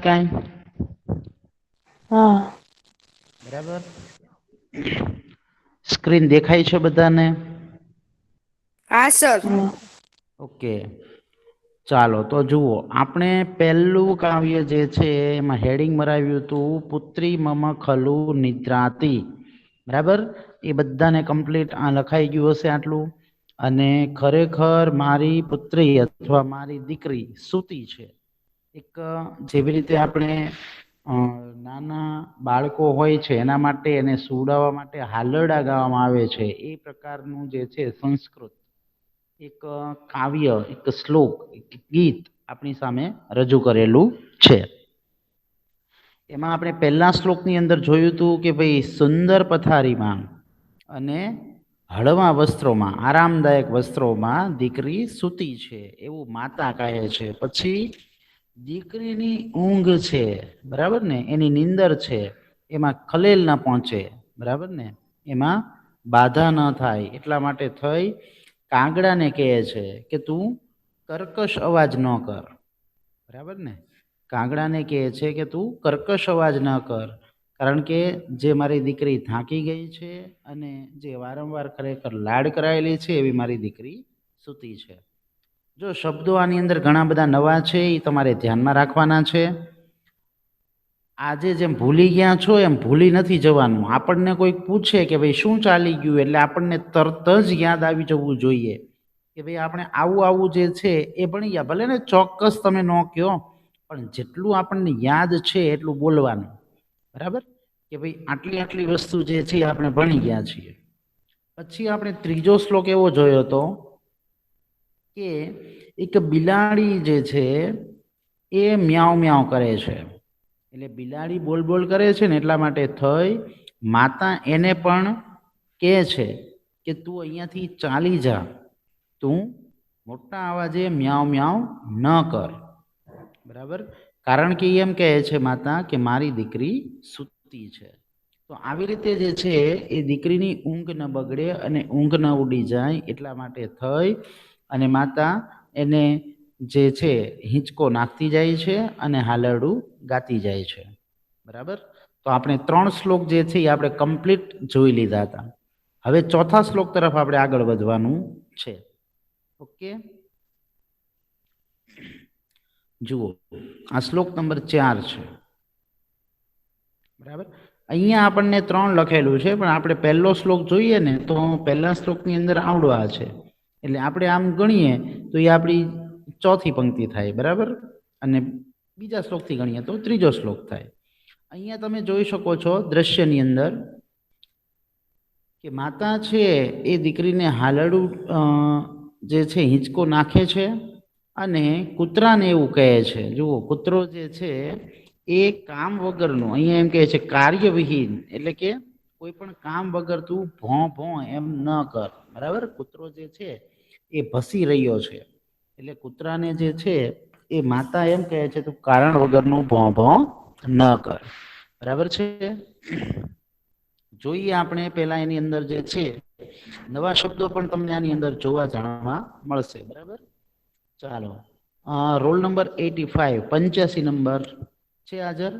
કાંઈ? હા. બરાબર. સ્ક્રીન દેખાય છે બધાને? હા સર. ઓકે, ચાલો તો જુઓ, આપણે પહેલું કાવ્ય જે છે એમાં હેડિંગ મરાવ્યું હતું પુત્રી મમ ખલુ નિદ્રાતી. બરાબર, એ બધાને કમ્પ્લીટ આ લખાઈ ગયું હશે આટલું. અને ખરેખર મારી પુત્રી અથવા મારી દીકરી સૂતી છે. એક જેવી રીતે આપણે નાના બાળકો હોય છે એના માટે એને સુવડાવવા માટે હાલરડા ગાવામાં આવે છે, એ પ્રકારનું જે છે સંસ્કૃત એક કાવ્ય, એક શ્લોક, એક ગીત આપણી સામે રજૂ કરેલું છે. એમાં આપણે પહેલા શ્લોકની અંદર જોયું હતું કે ભાઈ સુંદર પથારીમાં અને હળવા વસ્ત્રોમાં, આરામદાયક વસ્ત્રોમાં દીકરી સૂતી છે એવું માતા કહે છે. પછી દીકરીની ઊંઘ છે, બરાબર ને, એની નીંદર છે, એમાં ખલેલ ના પહોંચે, બરાબર ને, એમાં બાધા ન થાય એટલા માટે થઈ કાગડાને કહે છે કે તું કર્કશ અવાજ ન કર. બરાબર ને, કાગડાને કહે છે કે તું કર્કશ અવાજ ન કર, કારણ કે જે મારી દીકરી થાકી ગઈ છે અને જે વારંવાર ખરેખર લાડ કરાયેલી છે એવી મારી દીકરી સૂતી છે. જો શબ્દો આની અંદર ઘણા બધા નવા છે, એ તમારે ધ્યાનમાં રાખવાના છે. આજે જેમ ભૂલી ગયા છો એમ ભૂલી નથી જવાનું. આપણને કોઈક પૂછે કે ભાઈ શું ચાલી ગયું, એટલે આપણને તરત જ યાદ આવી જવું જોઈએ કે ભાઈ આપણે આવું આવું જે છે એ ભણી ગયા. ભલે ને ચોક્કસ તમે ન કહો, પણ જેટલું આપણને યાદ છે એટલું બોલવાનું. બરાબર, કે ભાઈ આટલી આટલી વસ્તુ જે છે આપણે ભણી ગયા છીએ. પછી આપણે ત્રીજો શ્લોક એવો જોયો હતો કે એક બિલાડી જે છે એ મ્યાઉ મ્યાઉ કરે છે. એટલે બિલાડી બોલ બોલ કરે છે ને એટલા માટે થઈ માતા એને પણ કહે છે કે તું અહીંયાથી ચાલી જા, તું મોટા અવાજે મ્યાઉ મ્યાઉ ન કર. બરાબર, કારણ કે એમ કહે છે માતા કે મારી દીકરી સૂતી છે. તો આવી રીતે જે છે એ દીકરીની ઊંઘ ન બગડે અને ઊંઘ ન ઉડી જાય એટલા માટે થઈ અને માતા એને જે છે હિંચકો નાખતી જાય છે અને હાલરડું ગાતી જાય છે. બરાબર, તો આપણે 3 શ્લોક જે છે એ આપણે કમ્પ્લીટ જોઈ લીધા હતા. હવે ચોથા શ્લોક તરફ આપણે આગળ વધવાનું છે. ઓકે, જુઓ, આ શ્લોક નંબર 4 છે. બરાબર, અહીંયા આપણને 3 લખેલું છે, પણ આપણે પહેલો શ્લોક જોઈએ ને તો પહેલા શ્લોકની અંદર આવડવા છે, એટલે આપણે આમ ગણીએ તો એ આપણી ચોથી પંક્તિ થાય. બરાબર, અને બીજા શ્લોકથી ગણીએ તો ત્રીજો શ્લોક થાય. અહીંયા તમે જોઈ શકો છો દ્રશ્યની અંદર કે માતા છે એ દીકરીને હાલરડું જે છે હિંચકો નાખે છે અને કૂતરાને એવું કહે છે. જુઓ, કૂતરો જે છે એ કામ વગરનું, અહીંયા એમ કહે છે કાર્યવિહીન, એટલે કે કોઈ પણ કામ વગર તું ભોં ભોં એમ ન કર. બરાબર, કૂતરો જે છે એ ભસી રહ્યો છે, એટલે કૂતરાને જે છે એ માતા એમ કહે છે તું કારણ વગરનું ભોં ભોં ન કર. બરાબર છે. જોઈએ આપણે પહેલા એની અંદર જે છે નવા શબ્દો પણ તમને આની અંદર જોવા જાણવા મળશે. બરાબર, ચાલો, રોલ નંબર 85, 85 નંબર છે હાજર?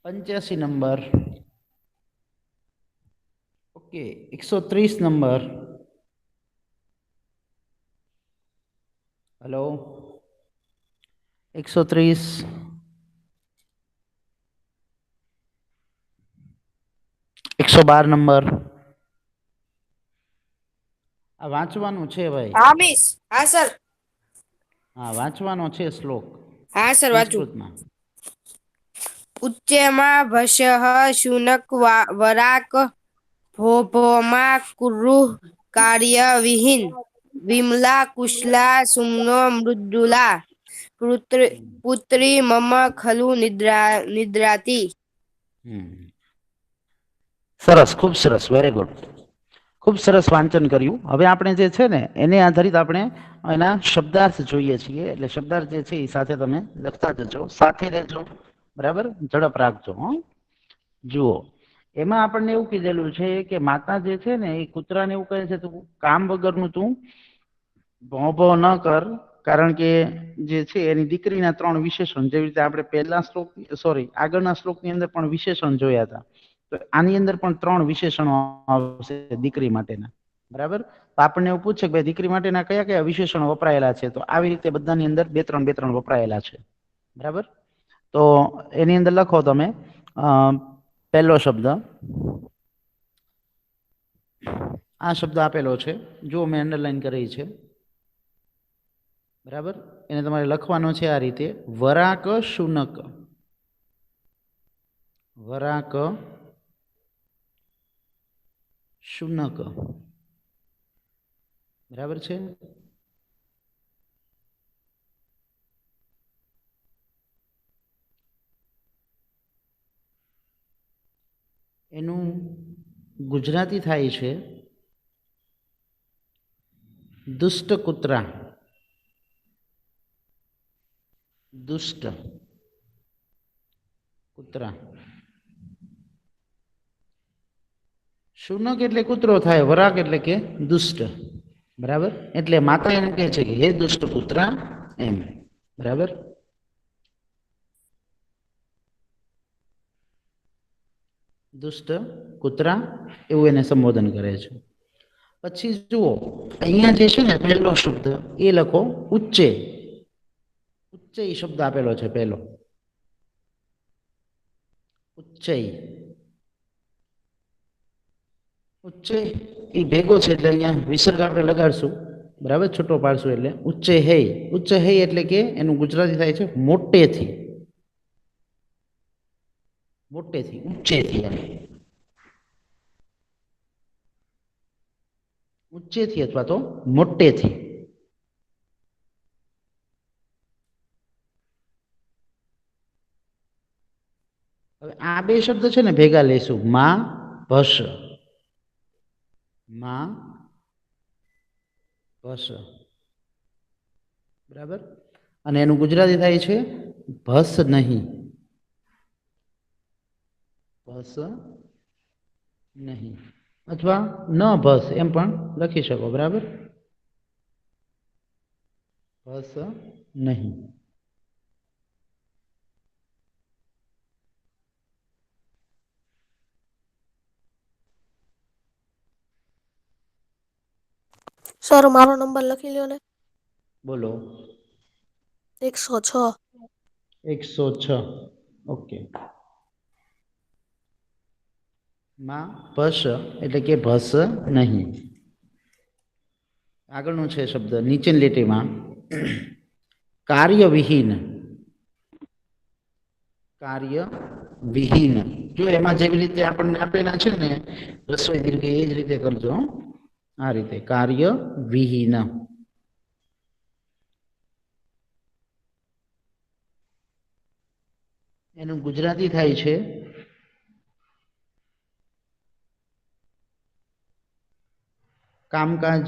85 number. Okay, 130 number. Hello, 130. 112 number. આ વાંચવાનું છે ભાઈ. હા મિસ. હા સર. હા, વાંચવાનો છે શ્લોક હા સર, વાંચું. સંસ્કૃતમાં. ઉચ્ચેમાં ભસ્યઃ શુનક વરાક ભોભોમાં કુરુ કાર્ય વિહીન વિમલા કુશલા સુમ્નો મૃદુલા પુત્રી મમ ખલુ નિદ્રાતી. સરસ, ખૂબ સરસ, વેરી ગુડ, ખૂબ સરસ વાંચન કર્યું. હવે આપણે જે છે ને એને આધારિત આપણે એના શબ્દાર્થ જોઈએ છીએ, એટલે શબ્દાર્થ જે છે એ સાથે તમે લખતા જજો, સાથે રહેજો. બરાબર, ઝડપ રાખજો. જુઓ, એમાં આપણને એવું કીધેલું છે કે માતા જે છે ને એ કૂતરાને એવું કહે છે તું કામ વગરનું તું ભો ભો ન કર, કારણ કે જે છે એની દીકરીના 3 વિશેષણ, જેવી રીતે આપણે પહેલા શ્લોક આગળના શ્લોકની અંદર પણ વિશેષણ જોયા હતા, તો આની અંદર પણ 3 વિશેષણો આવશે દીકરી માટેના. બરાબર? તો આપણને એવું પૂછે કે ભાઈ દીકરી માટેના કયા કયા વિશેષણો વપરાયેલા છે, તો આવી રીતે બધાની અંદર 2-3 વપરાયેલા છે. બરાબર? તો એની અંદર લખો તમે પહેલો શબ્દ, આ શબ્દ આપેલો છે, જો મેં અંડરલાઈન કરી છે. બરાબર? એને તમારે લખવાનો છે આ રીતે: વરાક શુનક. વરાક શુનક. બરાબર છે? એનું ગુજરાતી થાય છે દુષ્ટ કૂતરા. દુષ્ટ કૂતરા. શુનક એટલે કૂતરો થાય, વરાક એટલે કે દુષ્ટ. બરાબર? એટલે માતા એને કહે છે કે હે દુષ્ટ કૂતરા, એમ. બરાબર? દુષ્ટ કૂતરા એવું એને સંબોધન કરે છે. પછી જુઓ અહીંયા જે છે ને પહેલો શબ્દ એ લખો ઉચ્ચે. ઉચ્ચય શબ્દ આપેલો છે પહેલો. ઉચ્ચય. ઉચ્ચય એ ભેગો છે એટલે અહીંયા વિસર્ગ આપણે લગાડશું. બરાબર? છૂટો પાડશું એટલે ઉચ્ચે હૈ. ઉચ્ચ હૈ એટલે કે એનું ગુજરાતી થાય છે મોટેથી. મોટેથી, ઊંચેથી. ઊંચેથી અથવા તો મોટેથી. હવે આ બે શબ્દ છે ને ભેગા લઈશું: માં ભસ. માં ભસ. બરાબર? અને એનું ગુજરાતી થાય છે ભસ નહીં. ભસ નહીં અથવા ન ભસ એમ પણ લખી શકો. બરાબર? ભસ નહીં. સર મારો નંબર લખી લ્યો ને. બોલો. 106. 106. ઓકે. માં ભસ એટલે કે ભસ નહીં. આગળનો છે શબ્દ નીચેની લીટીમાં કાર્યવિહીન. કાર્યવિહીન. જો એમાં જેવી રીતે આપણને આપેલા છે ને રસોઈ દીર્ઘ, એ જ રીતે કરજો. આ રીતે કાર્યવિહીન. એનું ગુજરાતી થાય છે કામકાજ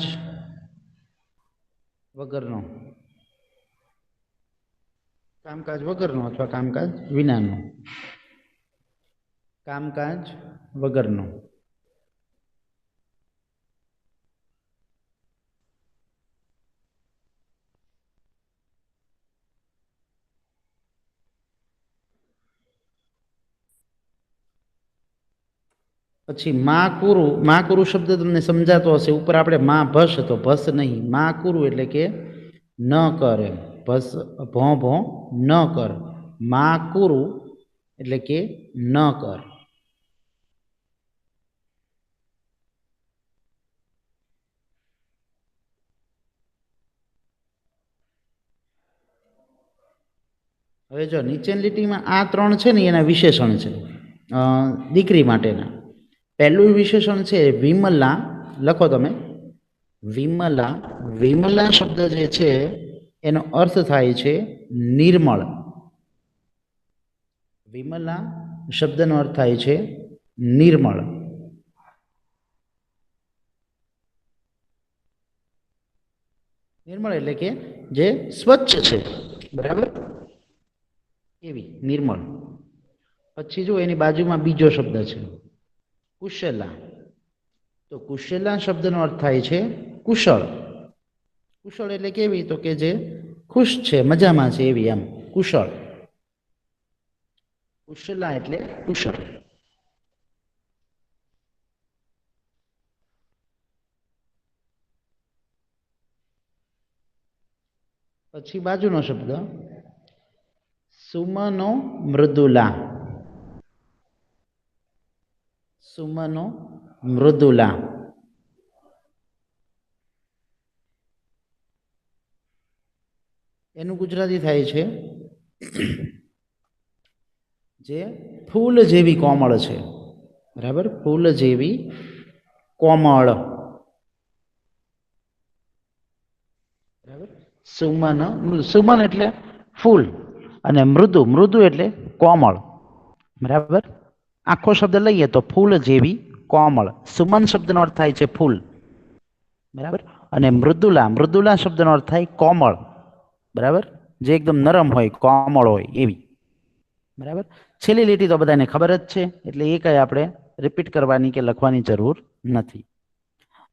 વગરનો. કામકાજ વગરનો અથવા કામકાજ વિનાનો. કામકાજ વગરનો. પછી માં કુરુ. માં કુરુ શબ્દ તમને સમજાતો હશે. ઉપર આપણે માં ભસ, તો ભસ નહીં. માં કુરુ એટલે કે ન કર. એમ ભસ ભો ભો ન કર. માં કુરુ એટલે કે ન કર. હવે જો નીચેની લીટીમાં આ 3 છે ને એના વિશેષણ છે દીકરી માટેના. પહેલું વિશેષણ છે વિમલા. લખો તમે વિમલા. વિમલા શબ્દ જે છે એનો અર્થ થાય છે નિર્મળ. વિમલા શબ્દનો અર્થ થાય છે નિર્મળ. નિર્મળ એટલે કે જે સ્વચ્છ છે. બરાબર? એવી નિર્મળ. પછી જો એની બાજુમાં બીજો શબ્દ છે કુશલા. તો કુશલા શબ્દનો અર્થ થાય છે કુશળ. કુશળ એટલે કેવી? તો કે જે ખુશ છે, મજામાં છે એવી, એમ કુશળ. કુશલા એટલે કુશળ. પછી બાજુનો શબ્દ સુમનો મૃદુલા. સુમનો મૃદુલા. એનું ગુજરાતી થાય છે જે ફૂલ જેવી કોમળ છે. બરાબર, ફૂલ જેવી કોમળ. બરાબર, સુમન. સુમન એટલે ફૂલ અને મૃદુ. મૃદુ એટલે કોમળ. બરાબર, આખો શબ્દ લઈએ તો ફૂલ જેવી કોમળ. સુમન શબ્દનો અર્થ થાય છે ફૂલ. બરાબર, અને મૃદુલા. મૃદુલા શબ્દનો અર્થ થાય કોમળ. બરાબર, જે એકદમ નરમ હોય, કોમળ હોય એવી. બરાબર, છેલ્લી લીટી તો બધાને ખબર જ છે, એટલે એ કઈ આપણે રિપીટ કરવાની કે લખવાની જરૂર નથી.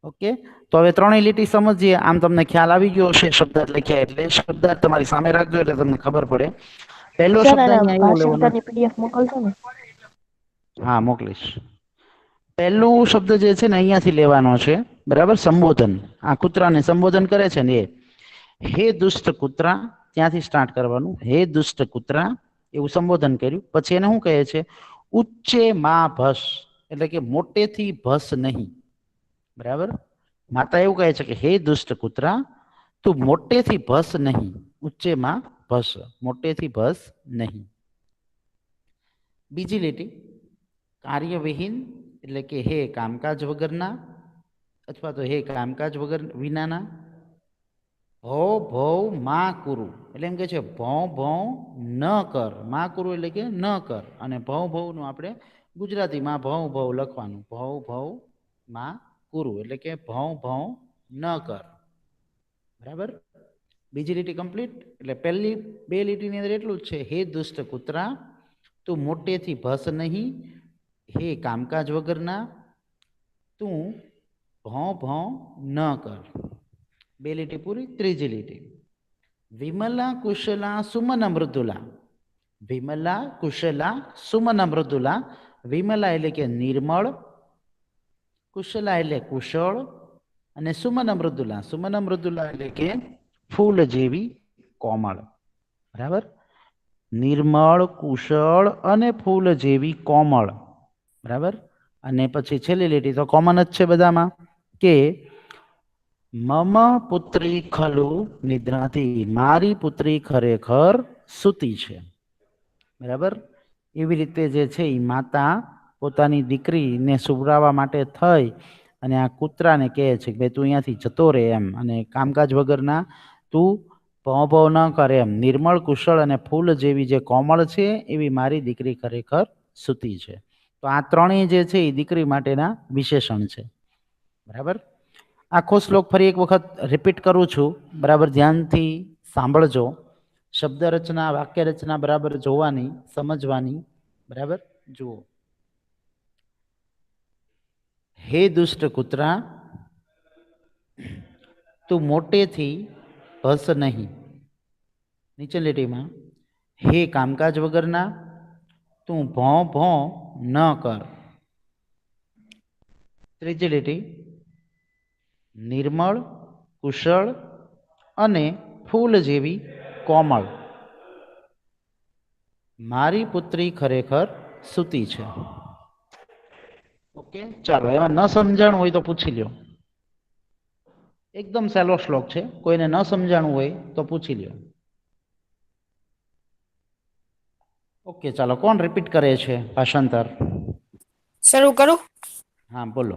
ઓકે, તો હવે ત્રણેય લીટી સમજીએ. આમ તમને ખ્યાલ આવી ગયો હશે શબ્દાર્થ લખ્યા એટલે. શબ્દાર્થ તમારી સામે રાખજો એટલે તમને ખબર પડે. પહેલો શબ્દ અહીંયા આવ્યો લેવાનો. પીડીએફ મોકલશો ને? હા, મોકલીશ. પહેલું શબ્દ જે છે ને અહીંયાથી લેવાનો છે. બરાબર, સંબોધન. આ કૂતરાને સંબોધન કરે છે ને એ. હે દુષ્ટ કૂતરા, ત્યાંથી સ્ટાર્ટ કરવાનું. હે દુષ્ટ કૂતરા એવું સંબોધન કર્યું. પછી એને શું કહે છે? ઉચ્ચે માં ભસ, એટલે કે મોટેથી ભસ નહીં. બરાબર, માતા એવું કહે છે કે હે દુષ્ટ કૂતરા, તું મોટેથી ભસ નહીં. ઉચ્ચે માં ભસ, મોટેથી ભસ નહીં. બીજી લીટી કાર્યવિહીન, એટલે કે હે કામકાજ વગરના, અથવા તો હે કામકાજ વગર વિનાના. ભૌ ભૌ માં કુરુ, એટલે એમ કે છે ભૌ ભૌ ન કર. માં કુરુ એટલે કે ન કર. અને ભૌ ભૌનું આપણે ગુજરાતીમાં ભૌ ભૌ લખવાનું. ભૌ ભૌ માં કુરુ એટલે કે ભૌ ભૌ ન કર. બરાબર, બીજી લીટી કમ્પ્લીટ. એટલે પહેલી બે લીટીની અંદર એટલું જ છે, હે દુષ્ટ કૂતરા, તું મોટેથી ભસ નહીં. હે કામકાજ વગરના, તું ભૌ ભૌ ન કર. બે લીટી પૂરી. ત્રીજી લીટી વિમલા કુશલા સુમન મૃદુલા. વિમલા કુશલા સુમન મૃદુલા. વિમલા એટલે કે નિર્મળ, કુશલા એટલે કુશળ, અને સુમન મૃદુલા. સુમન મૃદુલા એટલે કે ફૂલ જેવી કોમળ. બરાબર, નિર્મળ, કુશળ અને ફૂલ જેવી કોમળ. બરાબર, અને પછી છેલ્લી લીટી તો કોમન જ છે બધામાં કે મમ પુત્રી ખલુ નિદ્રાતી, મારી પુત્રી ખરેખર સૂતી છે. બરાબર, એવી રીતે જે છે એ માતા પોતાની દીકરીને સુવડાવવા માટે થઈ અને આ કૂતરાને કહે છે કે ભાઈ તું અહીંયાથી જતો રહે એમ, અને કામકાજ વગરના તું ભૌ ભૌ ન કરે એમ. નિર્મળ, કુશળ અને ફૂલ જેવી જે કોમળ છે એવી મારી દીકરી ખરેખર સૂતી છે. તો આ ત્રણેય જે છે એ દીકરી માટેના વિશેષણ છે. બરાબર, આખો શ્લોક ફરી એક વખત રિપીટ કરું છું. બરાબર, ધ્યાનથી સાંભળજો. શબ્દ રચના, વાક્ય રચના બરાબર જોવાની, સમજવાની. બરાબર, જુઓ. હે દુષ્ટ કૂતરા, તું મોટેથી ભસ નહીં. નીચે લીટીમાં હે કામકાજ વગરના, તું ભૌ ભૌ ન કર. ત્રીજી લીટી નિર્મળ, કુશળ અને ફૂલ જેવી કોમળ, મારી પુત્રી ખરેખર સૂતી છે. ઓકે, ચાલો. એમાં ન સમજાણું હોય તો પૂછી લ્યો. એકદમ સહેલો શ્લોક છે, કોઈને ન સમજાણું હોય તો પૂછી લ્યો. ઓકે, ચાલો. કોણ રિપીટ કરે છે ભાષાંતર? શરૂ કરું? હા, બોલો.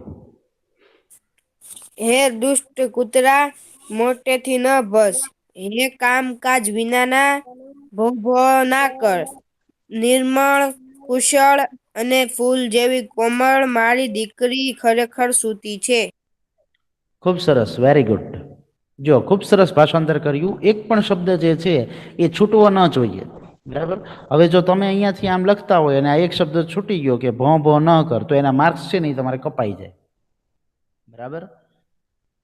હે દુષ્ટ કૂતરા, મોટેથી ન ભસ. હે કામકાજ વિનાના, ભૌ ભૌ ના કર. નિર્મળ, કુશળ અને ફૂલ જેવી કોમળ, મારી દીકરી ખરેખર સૂતી છે. ખૂબ સરસ, વેરી ગુડ. જો ખૂબ સરસ ભાષાંતર કર્યું. એક પણ શબ્દ જે છે એ છૂટવો ન જોઈએ. બરાબર, હવે જો તમે અહીંયાથી આમ લખતા હોય અને આ એક શબ્દ છૂટી ગયો કે ભૌ ભૌ ન કર, તો એના માર્ક્સ છે ને એ તમારે કપાઈ જાય. બરાબર,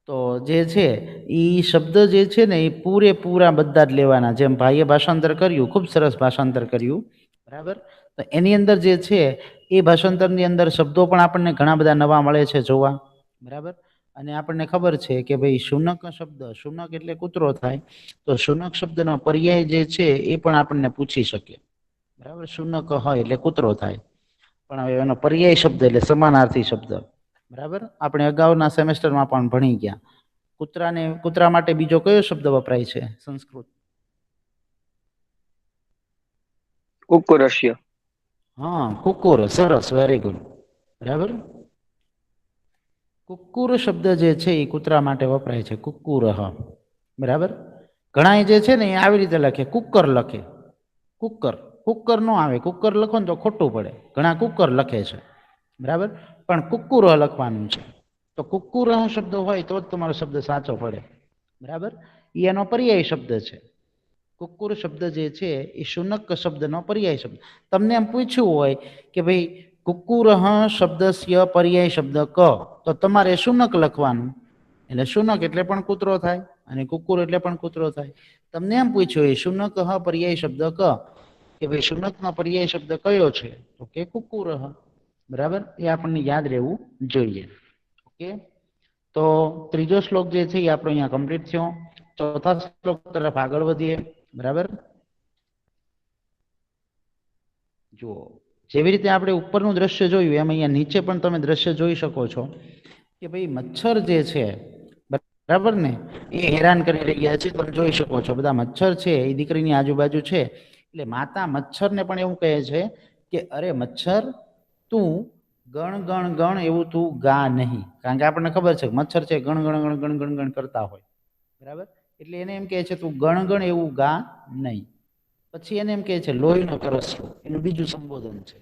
તો જે છે એ શબ્દ જે છે ને એ પૂરેપૂરા બધા જ લેવાના. જેમ ભાઈએ ભાષાંતર કર્યું, ખૂબ સરસ ભાષાંતર કર્યું, બરાબર. તો એની અંદર જે છે એ ભાષાંતરની અંદર શબ્દો પણ આપણને ઘણા બધા નવા મળે છે જોવા, બરાબર. અને આપણને ખબર છે કે ભાઈ શુનક શબ્દ, શુનક એટલે કૂતરો થાય, તો શુનક શબ્દનો પર્યાય જે છે એ પણ આપણને પૂછી શકે, બરાબર. શુનક હોય એટલે કૂતરો થાય, પણ હવે એનો પર્યાય શબ્દ એટલે સમાનાર્થી શબ્દ, બરાબર. આપણે અગાઉના સેમેસ્ટરમાં પણ ભણી ગયા. કૂતરા માટે બીજો કયો શબ્દ વપરાય છે સંસ્કૃત? કુકુરસ્ય. હા, કુકુર. સરસ, વેરી ગુડ, બરાબર. કુકુર શબ્દ જે છે એ કૂતરા માટે વપરાય છે, કુકુર, બરાબર. ઘણા જે છે ને એ આવી રીતે લખે, કુકર લખે, કુકર. કુકર નો આવે, કુકર લખો ને તો ખોટું પડે. ઘણા કુકર લખે છે, બરાબર, પણ કુકુર લખવાનું છે. તો કુકુર શબ્દ હોય તો જ તમારો શબ્દ સાચો પડે, બરાબર. એનો પર્યાય શબ્દ છે. કુકુર શબ્દ જે છે એ શુનક શબ્દનો પર્યાય શબ્દ. તમને એમ પૂછ્યું હોય કે ભાઈ કુકુર શબ્દસ્ય પર્યાય શબ્દ ક, તો તમારે શુનક લખવાનું, એટલે શુનક એટલે પણ કૂતરો થાય અને કુકુર એટલે પણ કૂતરો થાય. તમને એમ પૂછ્યું શુનક પર્યાય શબ્દ ક, કે ભાઈ શુનકનો પર્યાય શબ્દ કયો છે, તો કે કુકુર, બરાબર. એ આપણને યાદ રહેવું જોઈએ. ઓકે, તો ત્રીજો શ્લોક જે છે એ આપણો અહીંયા કમ્પ્લીટ થયો. ચોથા શ્લોક તરફ આગળ વધીએ, બરાબર. જુઓ, જેવી રીતે આપણે ઉપરનું દ્રશ્ય જોયું એમ અહીંયા નીચે પણ તમે દ્રશ્ય જોઈ શકો છો કે ભાઈ મચ્છર જે છે, બરાબર ને, એ હેરાન કરી રહ્યા છે. તમે જોઈ શકો છો બધા મચ્છર છે એ દીકરીની આજુબાજુ છે. એટલે માતા મચ્છરને પણ એવું કહે છે કે અરે મચ્છર, તું ગણ ગણ ગણ એવું તું ગા નહીં. કારણ કે આપણને ખબર છે મચ્છર છે ગણ ગણ ગણ ગણ ગણ ગણ કરતા હોય, બરાબર. એટલે એને એમ કહે છે તું ગણ ગણ એવું ગા નહીં. પછી એને એમ કહે છે લોહીનો તરસ્યો, એનું બીજું સંબોધન છે.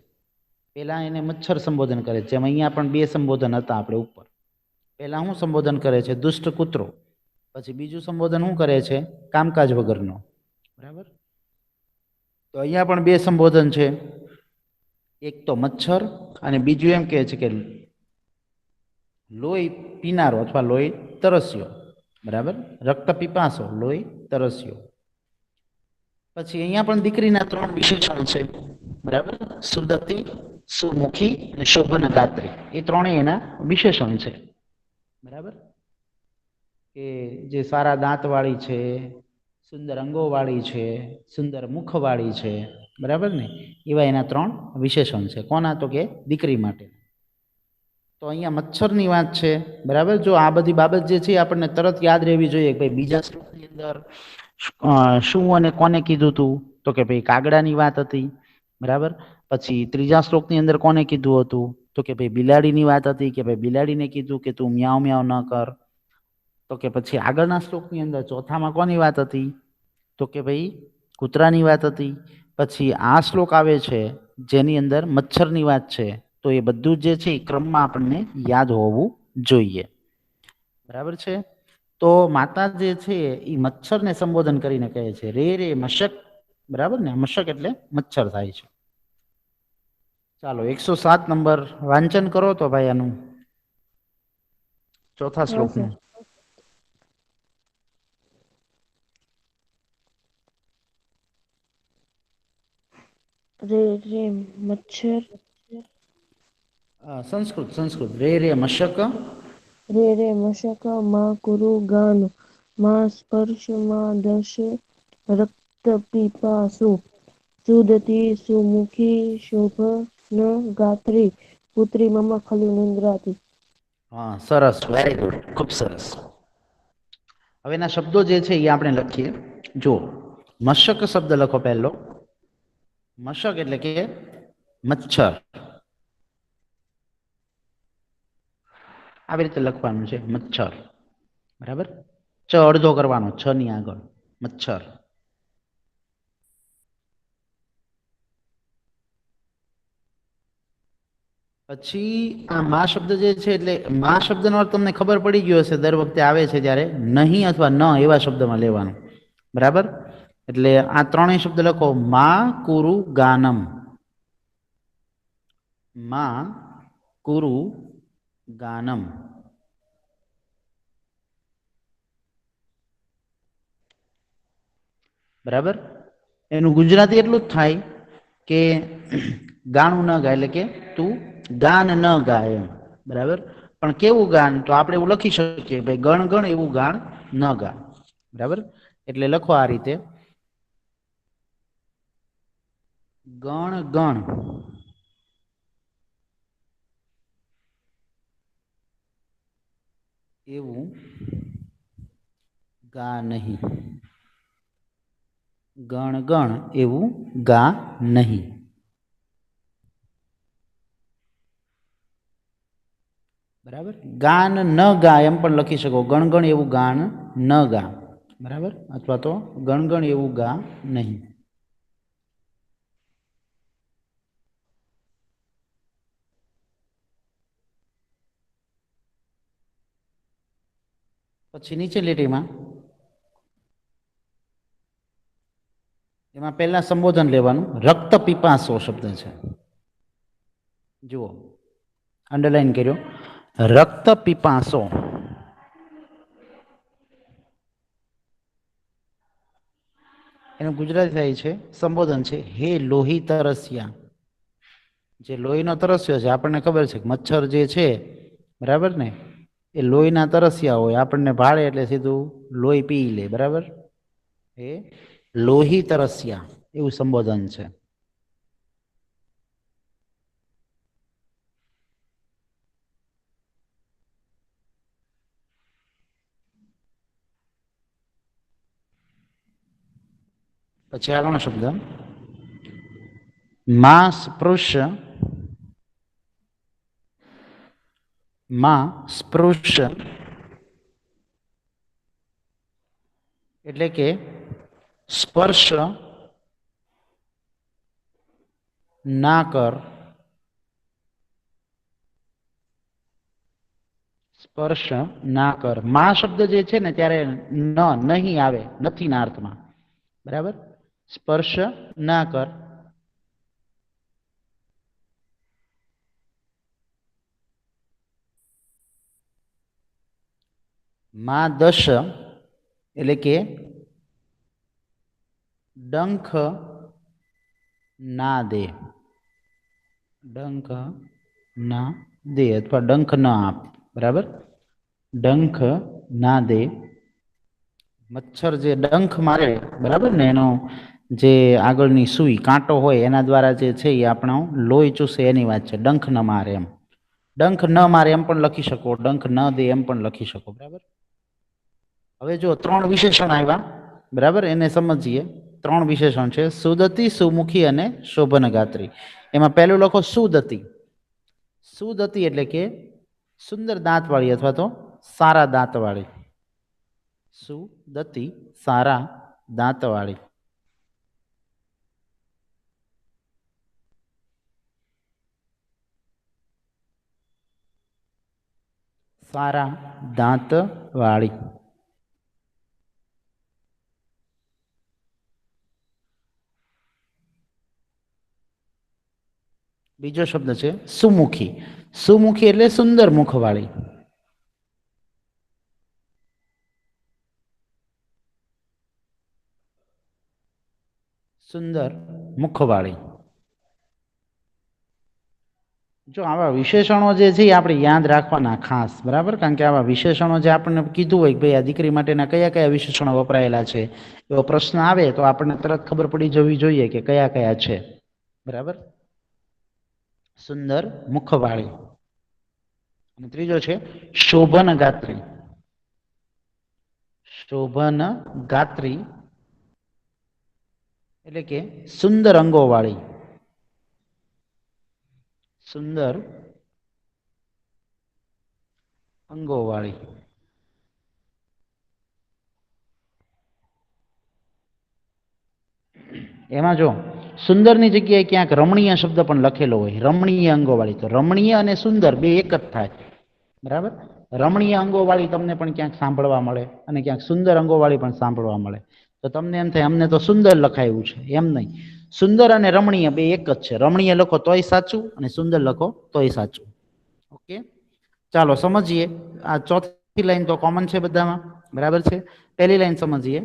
પેલા એને મચ્છર સંબોધન કરે છે, જેમ અહીંયા પણ બે સંબોધન હતા આપણે ઉપર. પેલા શું સંબોધન કરે છે? દુષ્ટ કૂતરો. પછી બીજું સંબોધન શું કરે છે? કામકાજ વગરનો, બરાબર. તો અહીંયા પણ બે સંબોધન છે, એક તો મચ્છર અને બીજું એમ કહે છે કે લોહી પીનારો અથવા લોહી તરસ્યો, બરાબર. રક્ત પીપાસો, લોહી તરસ્યો. પછી અહીંયા પણ દીકરીના ત્રણ વિશેષણ છે, બરાબર. સુદતી, સુમુખી અને શોભન ગાત્રી, એ ત્રણેય એના વિશેષણ છે, બરાબર. કે જે સારા દાંત વાળી છે, સુંદર અંગો વાળી છે, સુંદર મુખ વાળી છે, બરાબર ને, એવા એના ત્રણ વિશેષણ છે. કોના? તો કે દીકરી માટે. તો અહીંયા મચ્છરની વાત છે, બરાબર. જો આ બધી બાબત જે છે આપણને તરત યાદ રહેવી જોઈએ કે ભાઈ બીજા શ્લોકની અંદર શું અને કોને કીધું તું? તો કે ભાઈ કાગડાની વાત હતી, બરાબર. પછી ત્રીજા શ્લોકની અંદર કોને કીધું હતું? તો કે ભાઈ બિલાડીની વાત હતી, કે ભાઈ બિલાડીને કીધું કે તું મ્યાઉ મ્યાઉ ન કર. તો કે પછી આગળના શ્લોકની અંદર ચોથામાં કોની વાત હતી? તો કે ભાઈ કૂતરાની વાત હતી. પછી આ શ્લોક આવે છે જેની અંદર મચ્છરની વાત છે. તો એ બધું જે છે એ ક્રમમાં આપણને યાદ હોવું જોઈએ, બરાબર છે. તો માતા જે છે એ મચ્છરને સંબોધન કરીને કહે છે રે રે મશક, બરાબર ને. મશક એટલે મચ્છર થાય છે. ચાલો 107 નંબર વાંચન કરો તો ભાઈ આનું, ચોથા હા સર. શ્લોકનું. રે રે મચ્છર, સંસ્કૃત સંસ્કૃત. રે રે મશક, રે રે મશક, માં કુરુ ગાન, માં સ્પર્શ, માં દશ, રક્ત પીપાસુ, સુદતી, સુમુખી, શોભન ગાત્રી, પુત્રી મમ ખલુ નિંદ્રાતી. હા, સરસ, વેરી ગુડ, ખૂબ સરસ. હવે એના શબ્દો જે છે એ આપણે લખીએ. જો મશક શબ્દ લખો પહેલો. મશક એટલે કે મચ્છર, આવી રીતે લખવાનું છે મચ્છર, બરાબર. ચ અડધો કરવાનો, છ ની આગળ, મચ્છર. પછી આ મા શબ્દ જે છે એટલે મા શબ્દનો અર્થ તમને ખબર પડી ગયો હશે, દર વખતે આવે છે ત્યારે નહીં અથવા ન એવા શબ્દમાં લેવાનું, બરાબર. એટલે આ ત્રણેય શબ્દ લખો. મા કુરુ ગાનમ, મા કુરુ ગાનમ. બરાબર. એનું ગુજરાતી એટલું જ થાય કે ગાણું ન ગાય, એટલે કે તું ગાન ન ગાય એમ. બરાબર. પણ કેવું ગાન? તો આપણે એવું લખી શકીએ ભાઈ ગણ ગણ એવું ગાન ન ગા. બરાબર. એટલે લખો આ રીતે, ગણ ગણ એવું ગા નહીં. ગણ ગણ એવું ગા નહીં. બરાબર. ગાન ન ગા એમ પણ લખી શકો, ગણગણ એવું ગાન ન ગા. બરાબર. અથવા તો ગણગણ એવું ગા નહીં. પછી નીચે લીટીમાં એમાં પહેલા સંબોધન લેવાનું. રક્ત પીપાસો શબ્દ છે, જુઓ અંડરલાઈન કર્યો. રક્ત પીપાસો, એનું ગુજરાતી થાય છે સંબોધન છે, હે લોહી તરસ્યા. જે લોહીનો તરસ્યો છે, આપણને ખબર છે કે મચ્છર જે છે, બરાબર ને, એ લોહીના તરસ્યા હોય. આપણને ભાળે એટલે સીધું લોહી પી લે. બરાબર. એ લોહી તરસ્યા એવું સંબોધન છે. પછી આગળનો શબ્દ માં સ્પૃશ. માં સ્પૃશ એટલે કે સ્પર્શ ના કર. સ્પર્શ ના કર. માં શબ્દ જે છે ને ત્યારે નહીં આવે, નથી ના અર્થમાં. બરાબર. સ્પર્શ ના કર. માં દશ એટલે કે ડંખ ના દે. ડંખ ના દે અથવા ડંખ ના આપ. બરાબર. ડંખ ના દે. મચ્છર જે ડંખ મારે, બરાબર ને, એનો જે આગળની સુઈ કાંટો હોય એના દ્વારા જે છે એ આપણો લોહી ચૂસે એની વાત છે. ડંખ ન મારે એમ. ડંખ ન મારે એમ પણ લખી શકો, ડંખ ન દે એમ પણ લખી શકો. બરાબર. હવે જો 3 વિશેષણ આવ્યા. બરાબર. એને સમજીએ. 3 વિશેષણ છે, સુદતી, સુમુખી અને શોભનગાત્રી. એમાં પહેલું લખો સુદતી. સુદતી એટલે કે સુંદર દાંતવાળી અથવા તો સારા દાંતવાળી. સુદતી, સારા દાંતવાળી. સારા દાંતવાળી. બીજો શબ્દ છે સુમુખી. સુમુખી એટલે સુંદર મુખવાળી. સુંદર મુખવાળી. જો આવા વિશેષણો જે છે એ આપણે યાદ રાખવાના ખાસ. બરાબર. કારણ કે આવા વિશેષણો જે આપણને કીધું હોય કે ભાઈ આ દીકરી માટેના કયા કયા વિશેષણો વપરાયેલા છે, એવો પ્રશ્ન આવે તો આપણને તરત ખબર પડી જવી જોઈએ કે કયા કયા છે. બરાબર. સુંદર મુખવાળી. અને ત્રીજો છે શોભનગાત્રી. શોભનગાત્રી એટલે કે સુંદર અંગોવાળી. સુંદર અંગોવાળી. એમાં જો સુંદરની જગ્યાએ ક્યાંક રમણીય શબ્દ પણ લખેલો હોય, રમણીય અંગોવાળી. તો રમણીય અને સુંદર બે એક જ થાય. બરાબર. રમણીય અંગોવાળી તમને પણ ક્યાંક સાંભળવા મળે અને ક્યાંક સુંદર અંગોવાળી પણ સાંભળવા મળે. તો તમને એમ થાય અમને તો સુંદર લખાયું છે. એમ નહીં. સુંદર અને રમણીય બે એક જ છે. રમણીય લખો તોય સાચું અને સુંદર લખો તોય સાચું. ઓકે. ચાલો સમજીએ. આ ચોથી લાઈન તો કોમન છે બધામાં. બરાબર છે. પહેલી લાઈન સમજીએ.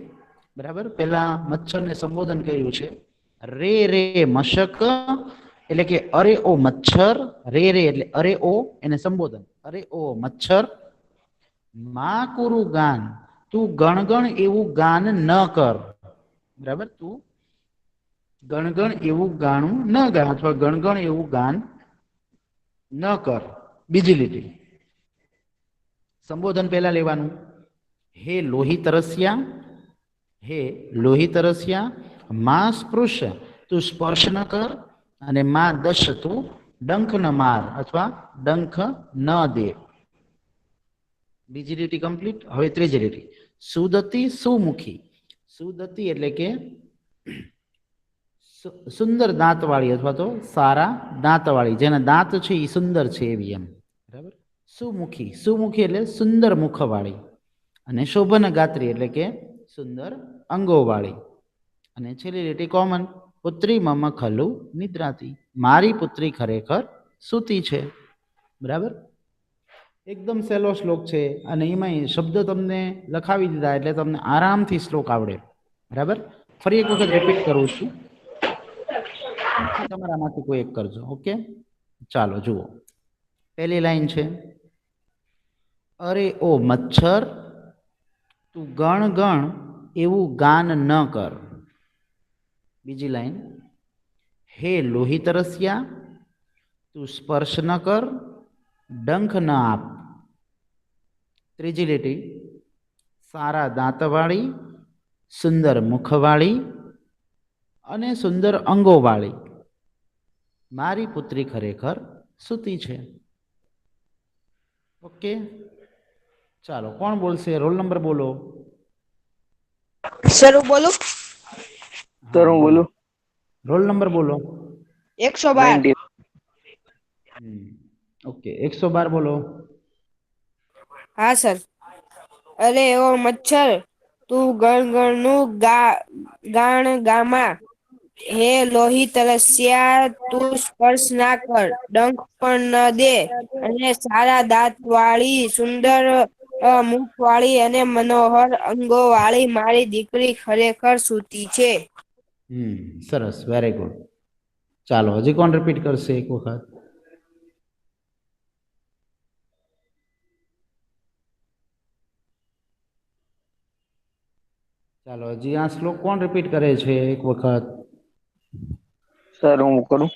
બરાબર. પેલા મચ્છરને સંબોધન કર્યું છે રે રે મશક, એટલે કે અરે ઓ મચ્છર, રે રે એટલે અરે ઓ એને સંબોધન, અરે ઓ મચ્છર, મા કુરુ ગાન, તું ગણગણ એવું ગાન ન કર. બરાબર, તું ગણગણ એવું ગાણું ન ગા, અથવા ગણગણ એવું ગાન ન કર. બીજી લીટી સંબોધન પહેલા લેવાનું, હે લોહી તરસ્યા, હે લોહી તરસ્યા, માં સ્પૃશ તું સ્પર્શ ન કર, અને માં દશ તું ડંખ ન માર અથવા ડંખ ન દે. બીજી લીટી કમ્પ્લીટ. હવે ત્રીજી લીટી સુદતી સુમુખી. સુદતી એટલે કે સુંદર દાંતવાળી અથવા તો સારા દાંતવાળી, જેના દાંત છે એ સુંદર છે એવી, એમ. બરાબર. સુમુખી, સુમુખી એટલે સુંદર મુખવાળી, અને શોભન ગાત્રી એટલે કે સુંદર અંગોવાળી. અને છેલ્લી લીટી કોમન, પુત્રી મમ ખલુ નિદ્રાતી, મારી પુત્રી ખરેખર સૂતી છે. બરાબર. એકદમ સહેલો શ્લોક છે, અને એમાં શબ્દ તમને લખાવી દીધા એટલે તમને આરામથી શ્લોક આવડે. બરાબર. ફરી એક વખત રિપીટ કરું છું, પછી તમારામાંથી કોઈ એક કરજો. ઓકે, ચાલો જુઓ. પહેલી લાઈન છે, અરે ઓ મચ્છર, તું ગણ ગણ એવું ગાન ન કર. બીજી લાઈન, હે લોહી તરસ્યા, તું સ્પર્શ ન કર, ડંખ ન આપ. ત્રીજી લીટી, સારા દાંતવાળી, સુંદર મુખવાળી અને સુંદર અંગોવાળી, મારી પુત્રી ખરેખર સૂતી છે. ઓકે, ચાલો કોણ બોલશે? રોલ નંબર બોલો. સર હું બોલું? સર હું બોલો. બોલું. રોલ નંબર બોલો. 112. 90. ઓકે, 112 બોલો. હા સર. અરે ઓ મચ્છર, તું ગણગણનું ગાણ ગામાં, હે લોહી તરસ્યા, તું સ્પર્શ ના કર, ડંખ પણ ન દે, અને સારા દાંત વાળી, સુંદર મુખ વાળી અને મનોહર અંગો વાળી મારી દીકરી ખરેખર સૂતી છે. સરસ, વેરી ગુડ. ચાલો હજી કોણ રિપીટ કરશે એક વખત? ચાલો હજી આ શ્લોક કોણ રિપીટ કરે છે એક વખત? સર હું કરું.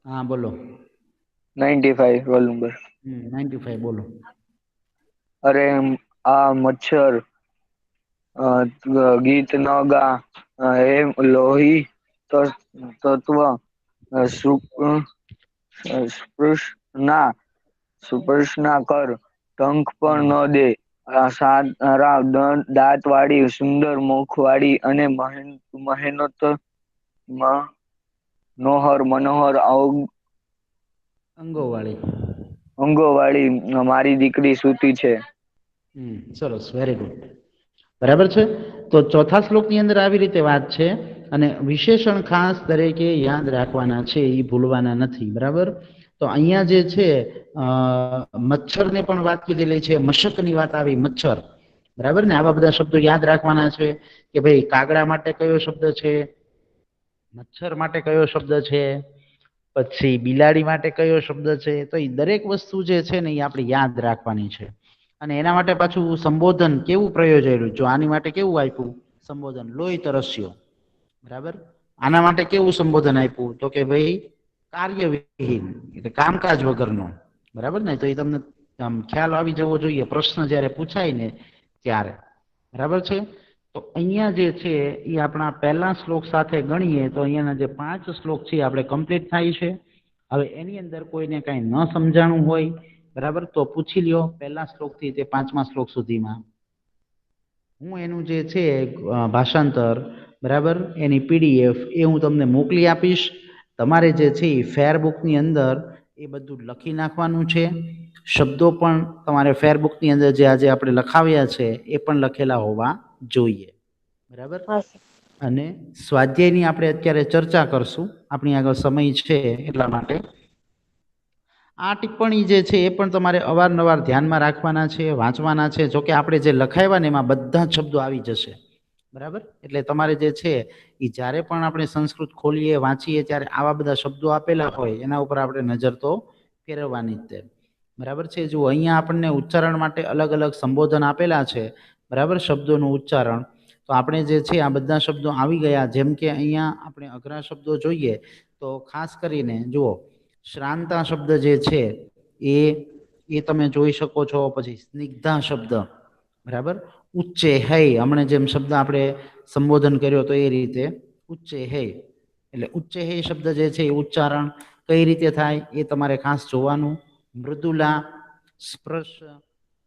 હા બોલો. 95 રોલ નંબર. 95 બોલો. અરે આ મચ્છર, ગીત ન ગા, હે લોહી તત્વ, સ્પર્શ ના કર, ટંક પણ ન દે, સારા દાંત વાળી, સુંદર મુખ વાળી અને મનોહર અંગોવાળી. અંગો વાળી મારી દીકરી સૂતી છે. સરસ, વેરી ગુડ. બરાબર છે. તો ચોથા શ્લોકની અંદર આવી રીતે વાત છે, અને વિશેષણ ખાસ તરીકે યાદ રાખવાના છે, એ ભૂલવાના નથી. બરાબર. તો અહીંયા જે છે મચ્છરની પણ વાત કીધેલી છે, મશકની વાત આવી, મચ્છર. બરાબર ને? આવા બધા શબ્દો યાદ રાખવાના છે કે ભાઈ કાગડા માટે કયો શબ્દ છે, મચ્છર માટે કયો શબ્દ છે, પછી બિલાડી માટે કયો શબ્દ છે. તો એ દરેક વસ્તુ જે છે ને એ આપણે યાદ રાખવાની છે. અને એના માટે પાછું સંબોધન કેવું પ્રયોજાયેલું, જો આની માટે કેવું આપ્યું સંબોધન, લોહી તરસ્યો. બરાબર. આના માટે કેવું સંબોધન આપ્યું, તો કે ભાઈ કાર્યવિહીન, એટલે કામકાજ વગરનો. બરાબર ને? તો એ તમને ખ્યાલ આવી જવો જોઈએ પ્રશ્ન જ્યારે પૂછાય ને ત્યારે. બરાબર છે. તો અહીંયા જે છે એ આપણા પહેલા શ્લોક સાથે ગણીએ તો અહીંયાના જે 5 શ્લોક છે આપણે કમ્પ્લીટ થાય છે. હવે એની અંદર કોઈને કાંઈ ન સમજાણું હોય, બરાબર, તો પૂછી લ્યો પહેલા શ્લોકથી તે 5મા શ્લોક સુધીમાં. હું એનું જે છે ભાષાંતર, બરાબર, એની PDF એ હું તમને મોકલી આપીશ. તમારે જે છે એ ફેરબુકની અંદર એ બધું લખી નાખવાનું છે. શબ્દો પણ તમારે ફેરબુકની અંદર જે આજે આપણે લખાવ્યા છે એ પણ લખેલા હોવા જોઈએ. બરાબર. હા સર. અને સ્વાધ્યાયની આપણે અત્યારે ચર્ચા કરશું, આપણી આગળ સમય છે એટલા માટે. આ ટિપ્પણી જે છે એ પણ તમારે અવારનવાર ધ્યાનમાં રાખવાના છે, વાંચવાના છે. જોકે આપણે જે લખાવ્યા ને એમાં બધા જ શબ્દો આવી જશે. બરાબર. એટલે તમારે જે છે એ જ્યારે પણ આપણે સંસ્કૃત ખોલીએ વાંચીએ ત્યારે આવા બધા શબ્દો આપેલા હોય એના ઉપર આપણે નજર તો ફેરવવાની જ તે. બરાબર છે. જુઓ અહીંયા આપણને ઉચ્ચારણ માટે અલગ અલગ સંબોધન આપેલા છે. બરાબર, શબ્દોનું ઉચ્ચારણ. તો આપણે જે છે આ બધા શબ્દો આવી ગયા. જેમ કે અહીંયા આપણે અઘરા શબ્દો જોઈએ તો ખાસ કરીને જુઓ શ્રાંતા શબ્દ જે છે એ તમે જોઈ શકો છો. પછી સ્નિગ્ધા શબ્દ, બરાબર, ઉચ્ચે હૈ, હમણાં જેમ શબ્દ આપણે સંબોધન કર્યો તો એ રીતે ઉચ્ચે હૈ. એટલે ઉચ્ચે હૈ શબ્દ જે છે એ ઉચ્ચારણ કઈ રીતે થાય એ તમારે ખાસ જોવાનું. મૃદુલા, સ્પર્શ,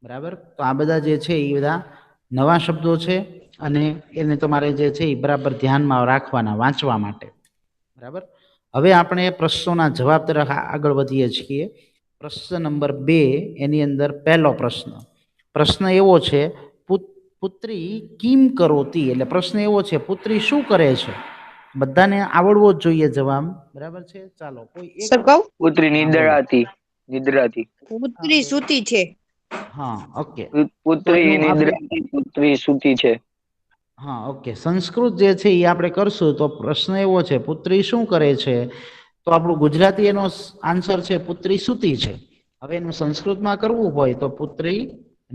બરાબર. તો આ બધા જે છે એ બધા નવા શબ્દો છે અને એને તમારે જે છે એ બરાબર ધ્યાનમાં રાખવાના વાંચવા માટે. બરાબર. હવે આપણે પ્રશ્નોના જવાબ તરફ આગળ વધીએ છીએ. પ્રશ્ન નંબર 2 એની અંદર પહેલો પ્રશ્ન એવો છે, પુત્રી કિમ કરોતી. એટલે પ્રશ્ન એવો છે, પુત્રી શું કરે છે? બધાને આવડવો જ જોઈએ જવાબ. બરાબર છે. ચાલો કોઈ એક. સર કહું? પુત્રી હા બોલો. નિદ્રાતી. પુત્રી સૂતી છે. હા ઓકે. તો પુત્રી એનું આપણે નિદ્રાતી, પુત્રી સૂતી છે. હા ઓકે. સંસ્કૃત જે છે એ આપણે કરશું. તો પ્રશ્ન એવો છે, પુત્રી શું કરે છે? તો આપણું ગુજરાતી એનો આન્સર છે પુત્રી સૂતી છે. હવે એનું સંસ્કૃતમાં કરવું હોય તો પુત્રી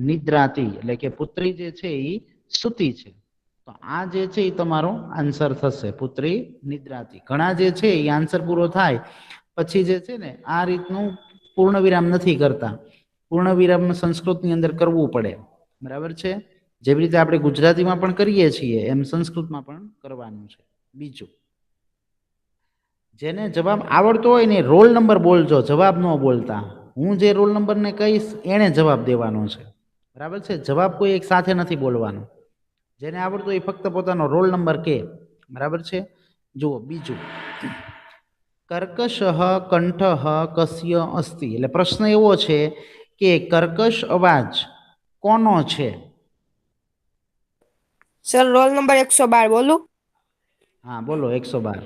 નિદ્રાતી, એટલે કે પુત્રી જે છે એ સૂતી છે. તો આ જે છે એ તમારો આન્સર થશે, પુત્રી નિદ્રાતી. ઘણા જે છે એ આન્સર પૂરો થાય પછી જે છે ને આ રીતનું પૂર્ણ વિરામ નથી કરતા. પૂર્ણ વિરામ સંસ્કૃતની અંદર કરવું પડે. બરાબર છે. જેવી રીતે આપણે ગુજરાતીમાં પણ કરીએ છીએ એમ સંસ્કૃતમાં પણ કરવાનું છે. બીજું, જેને જવાબ આવડતો હોય ને રોલ નંબર બોલજો, જવાબ ન બોલતા. હું જે રોલ નંબરને કહીશ એને જવાબ દેવાનો છે. બરાબર છે. જવાબ કોઈ એક સાથે નથી બોલવાનો. જેને આવડતું એ ફક્ત પોતાનો રોલ નંબર કે. બરાબર છે. જુઓ બીજું, કર્કશ કંઠ કસ્ય અસ્તિ. એટલે પ્રશ્ન એવો છે કે કર્કશ અવાજ કોનો છે? સર રોલ નંબર 112 બોલું? હા બોલો. 112.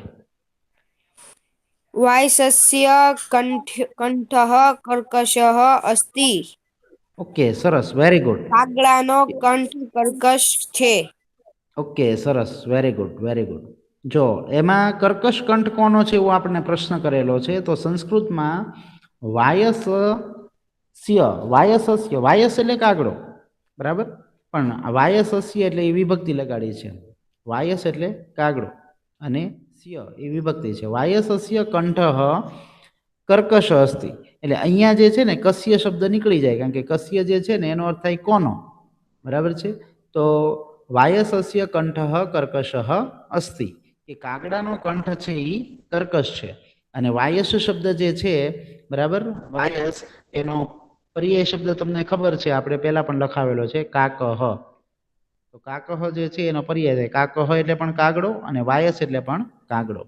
વાયસસ્ય કંઠઃ કર્કશઃ અસ્તિ. ઓકે, સરસ, વેરી ગુડ. કાગડાનો કંઠ કર્કશ છે. ઓકે, સરસ, વેરી ગુડ, વેરી ગુડ. જો એમાં કર્કશ કંઠ કોનો છે એવો આપણને પ્રશ્ન કરેલો છે. તો સંસ્કૃતમાં વાયસસ્ય, વાયસ એટલે કાગડો, બરાબર. પણ વાયસસ્ય એટલે એ વિભક્તિ લગાડી છે. વાયસ એટલે કાગડો અને સ્ય એ વિભક્તિ છે. વાયસસ્ય કંઠઃ કર્કશ અસ્તિ. એટલે અહીંયા જે છે ને કસ્ય શબ્દ નીકળી જાય, કારણ કે કસ્ય જે છે ને એનો અર્થ થાય કોનો. બરાબર છે. તો વાયસસ્ય કંઠઃ કર્કશઃ અસ્તિ, એ કાગડાનો કંઠ છે એ કર્કશ છે. અને વાયસ શબ્દ જે છે, બરાબર, વાયસ એનો પર્યાય શબ્દ તમને ખબર છે, આપણે પહેલા પણ લખાવેલો છે, કાકહ. તો કાકહ જે છે એનો પર્યાય છે. કાકહ એટલે પણ કાગડો અને વાયસ એટલે પણ કાગડો.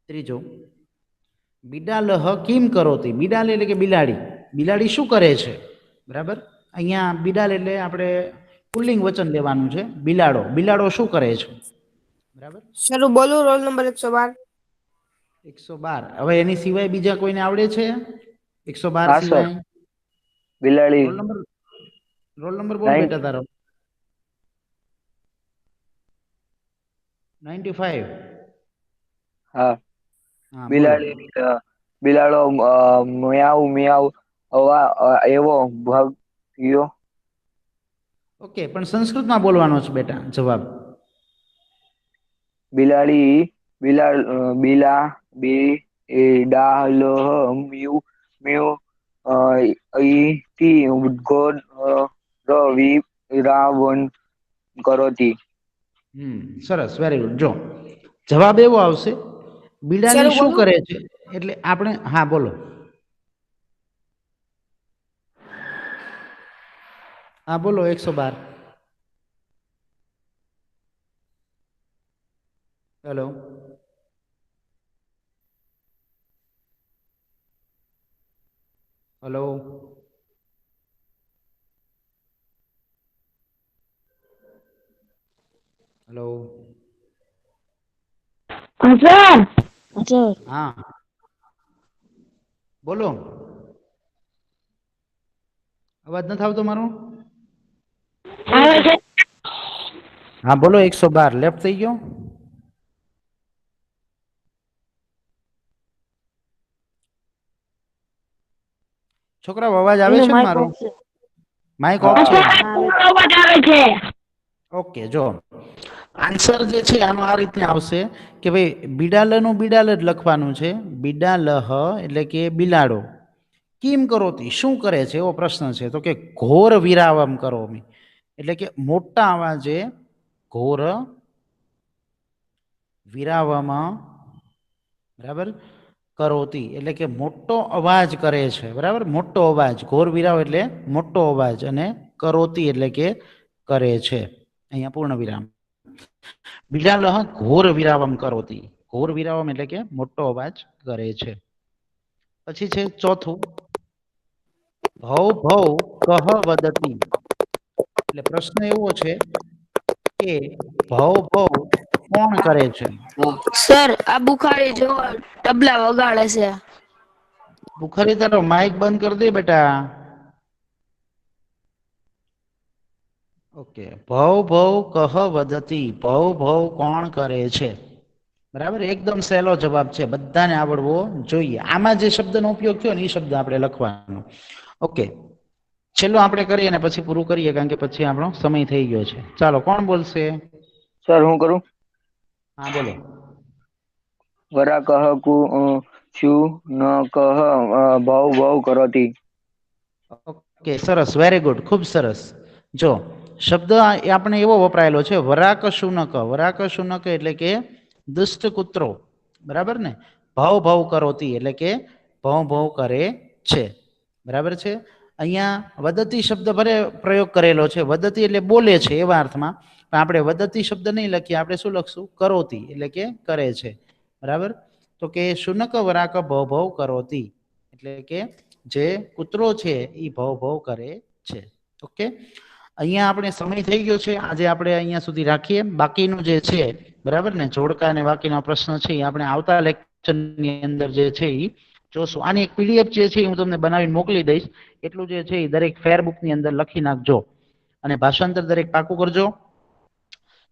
ત્રીજું, બિડાલહ કિમ કરોતિ. બિડાલ એટલે કે બિલાડી. બિલાડી શું કરે છે? બરાબર. અહીંયા બિડાલ એટલે આપણે પુલ્લિંગ વચન લેવાનું છે. બિલાડો, બિલાડો શું કરે છે? બરાબર. શરૂ બોલું રોલ નંબર 112? 112. હવે એની સિવાય બીજા કોઈને આવડે છે? 112 હા સર. સિવાય બિલાડી. રોલ નંબર બોલ બેટા તારો. 95. હા. હા બોલો. બિલાડી, બિલાડો મિયાઉ મિયાઉ એવો ભાગ્યો. ઓકે, પણ સંસ્કૃતમાં બોલવાનો છે બેટા જવાબ. બિલાડી બિલાડોહ મ્યુ મ્યુ ઇતિ ઉદ્ગોર વિરાવન કરોતી. સરસ, વેરી ગુડ. જો જવાબ એવો આવશે, બિલાડી શરૂ શું બોલું? કરે છે. એટલે આપણે, હા બોલો. હા બોલો. 112. હેલો. હલો. હલો. સર હા બોલો. અવાજ નથી આવતો મારો? આવે છે. હા બોલો, 112 લેફ્ટ થઈ ગયો. છોકરાઓ અવાજ આવે એનો છે ને માઇક મારો? ઓફ છે. માઇક ઓફ હા છે? અવાજ આવે છે. ઓકે, જો આન્સર જે છે આનો આ રીતે આવશે કે ભાઈ બિડાલનું બિડાલ જ લખવાનું છે. બિડાલહ એટલે કે બિલાડો. કિમ કરોતી શું કરે છે એવો પ્રશ્ન છે. તો કે ઘોર વિરાવમ કરોમી એટલે કે મોટા અવાજે ઘોર વિરાવમાં બરાબર કરોતી એટલે કે મોટો અવાજ કરે છે. બરાબર, મોટો અવાજ. ઘોર વિરાવ એટલે મોટો અવાજ અને કરોતી એટલે કે કરે છે. અહીંયા પૂર્ણ વિરામ. બિડાલહ ઘોર વિરાવમ કરોતી. ઘોર વિરાવમ એટલે કે મોટો અવાજ કરે છે. પછી છે ચોથું, ભવ ભવ કહ વદતી એટલે પ્રશ્ન એવો છે કે ભવ ભવ કોણ કરે છે? સર આ બુખારી જો તબલા વગાડે છે. બુખારી તારો માઇક બંધ કરી દે બેટા. ઓકે, ભવ ભવ કહ વદતી. ભવ ભવ કોણ કરે છે? બરાબર, એકદમ સહેલો જવાબ છે, બધાને આવડવો જોઈએ. આમાં જે શબ્દનો ઉપયોગ થયો ને એ શબ્દ આપણે લખવાનો. ઓકે, છેલ્લો આપણે કરીએ અને પછી પૂરું કરીએ, કારણ કે પછી આપણો સમય થઈ ગયો છે. ચાલો, કોણ બોલશે? સર હું કરું? હા બોલો. વરા કહ કુ શું ન કહ ભવ ભવ કરોતી. ઓકે, સરસ, વેરી ગુડ, ખૂબ સરસ. જો શબ્દ એ આપણે એવો વપરાયેલો છે, વરાક શુનક. વરાક શુનક એટલે કે દુષ્ટ કૂતરો. બરાબર ને? ભવ ભવ કરોતી એટલે કે ભવ ભવ કરે છે. બરાબર છે? અહીંયા વદતી શબ્દ ભલે પ્રયોગ કરેલો છે. વદતી એટલે બોલે છે એવા અર્થમાં, પણ આપણે વદતી શબ્દ નહીં લખીએ, આપણે શું લખશું? કરોતી એટલે કે કરે છે. બરાબર, તો કે શુનક વરાક ભવ ભવ કરોતી એટલે કે જે કૂતરો છે એ ભવ ભવ કરે છે. ઓકે, અહીંયા આપણે સમય થઈ ગયો છે. આજે આપણે અહીંયા સુધી રાખીએ. બાકીનું જે છે, બરાબર ને, જોડકા અને બાકીના પ્રશ્ન છે એ આપણે આવતા લેક્ચરની અંદર જે છે એ જોશું. આની એક પીડીએફ જે છે હું તમને બનાવીને મોકલી દઈશ. એટલું જે છે એ દરેક ફેરબુકની અંદર લખી નાખજો અને ભાષાંતર દરેક પાકું કરજો.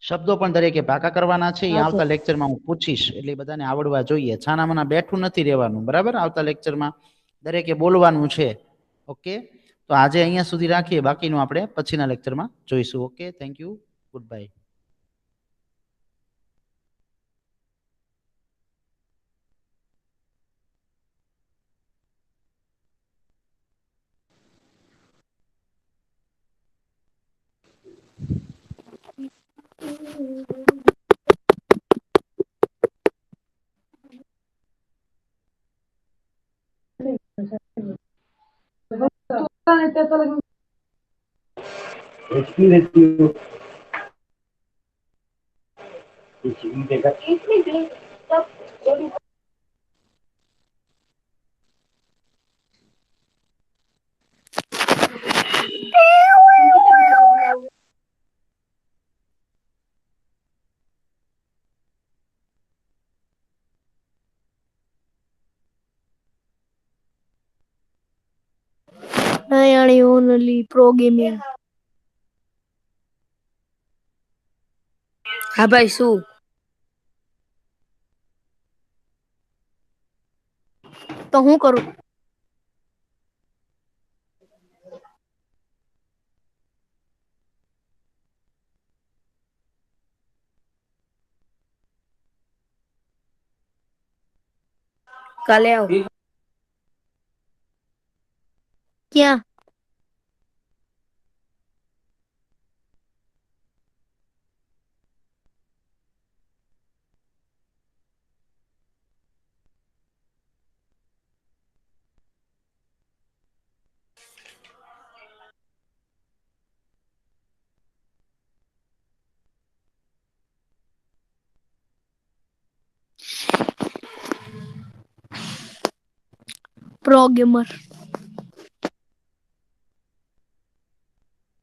શબ્દો પણ દરેકે પાકા કરવાના છે. એ હા સર. આવતા લેક્ચરમાં હું પૂછીશ, એટલે બધાને આવડવા જોઈએ. છાનામાના બેઠું નથી રહેવાનું. બરાબર, આવતા લેક્ચરમાં દરેકે બોલવાનું છે. ઓકે, તો આજે અહીંયા સુધી રાખીએ. બાકીનું આપણે પછીના લેક્ચરમાં જોઈશું. Okay, thank you, good bye. Only pro gaming. હા ભાઈ, શું? તો હું કરું? કાલે આવ. ક્યાં? Pro gamer.